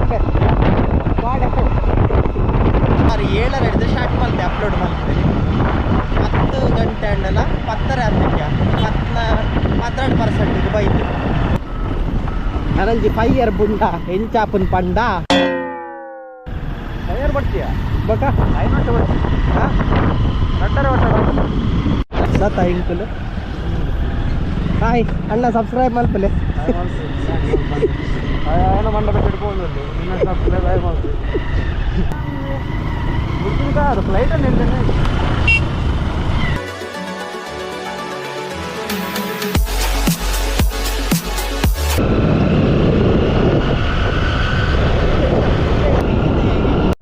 number sir 7 ಹಿಡಿದು start ಮಾಡ್ತೆ upload ಮಾಡ್ತೇನೆ 10 ಗಂಟೆ ಅಂಡಲ್ಲ 10 ಆದ್ಮೇಲೆ 12% ಬೈತು ಅರಂಜಿ ಫೈಯರ್ ಬುಂಡ ಎಂಚಾಪನ್ ಪಂಡ ಫೈಯರ್ ಬರ್ತೀಯಾ ಬಕ ಐನೋಟ ಬರ್ತೀಯ ಹಾಂ ರಟ್ಟರ ಸತ್ತ ಇಂಕಲ್ ಹಾಯ್ ಅಣ್ಣ ಸಬ್ಸ್ಕ್ರೈಬ್ ಮಲ್ಪಲೆ ಏನೋ ಮಂಡ ಬಿಟ್ಟಿಡ್ಬೋದು ನಿನ್ನ ಸಬ್ಸ್ಕ್ರೈಬ್ ಆಗಿ ಮಾಡ್ತೀವಿ ಮುಗಿದ ಅದು ಫ್ಲೈಟಲ್ಲಿ ಇರ್ತೇನೆ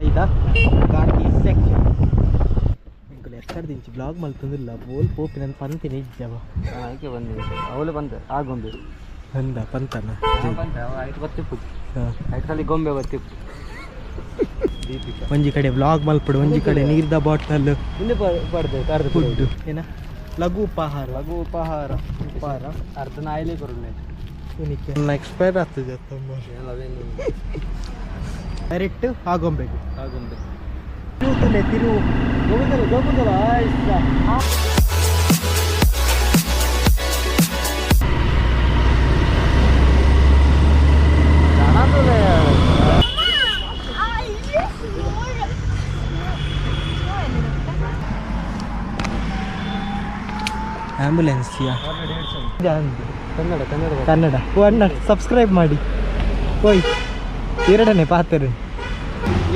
ಇದಾ ಘಾಟಿ ಸೆಕ್ಷನ್ ಇಂಕಲ್ ಎಷ್ಟರ್ದಿಂಚಿ ಬ್ಲಾಗ್ ಮಲ್ತಂದಿಲ್ಲ ಬೋಲ್ ಪೋಪಿ ನನ್ನ ಪಂತೀನಿ ಇಜ್ಜವ ಆಯ್ಕೆ ಬಂದಿದೆ ಅವಳು ಬಂದೆ ಆಗೊಂದು ಬಂದ ಪಂತನ ಐದು ಗೊತ್ತಿಪ್ಪು ಐದು ಖಾಲಿ ಗೊಂಬೆ ಗೊತ್ತಿಪ್ಪು ಒಂಜಿ ಕಡೆ ಬ್ಲಾಗ್ ಮಲ್ಪಡು ಒಂಜಿ ಕಡೆ ನೀರ್ದ ಬಾಟಲ್ ಇಲ್ಲಿ ಪಡ್ದೆ ಫುಡ್ ಏನ ಲಘು ಉಪಹಾರ ಉಪಹಾರ ಅರ್ಧ ನಾಯಿಲೆ ಕೊರಲೆ ಎಕ್ಸ್ಪೈರ್ ಆಗ್ತದೆ ಡೈರೆಕ್ಟ್ ಆಗೊಂಬೇಕು ತಿರು ಗೋಗುದಲ ಆಂಬುಲೆನ್ಸ್ ಕನ್ನಡ ಅಣ್ಣ ಸಬ್ಸ್ಕ್ರೈಬ್ ಮಾಡಿ ಹೋಯ್ ಎರಡನೇ ಪಾತ್ರೆ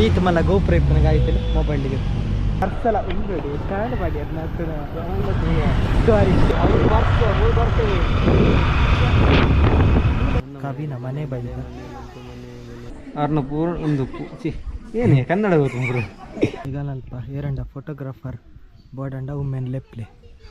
ಈತ್ ಮಲ್ಲ ಗೋಪುರ ಇಪ್ಪನಿಗೆ ಆಯ್ತಲ್ಲ ಮೊಬೈಲಿಗೆ ಅರ್ಸಲ ಉಂಬೇಡಿ ಸ್ಟ್ಯಾಂಡ್ ಮಾಡಿ ಅದನ್ನ ಕವಿನ ಮನೆ ಬೈದ ಅವ್ರನ್ನ ಪೂರ್ಣ ಒಂದು ಏನೇ ಕನ್ನಡ ಗೊತ್ತು ಈಗ ಅಲ್ಪ ಏರಂಡ ಫೋಟೋಗ್ರಾಫರ್ ಬೋರ್ಡ್ ಅಂಡ ವುಮೆನ್ ಲೆಪ್ಲೆ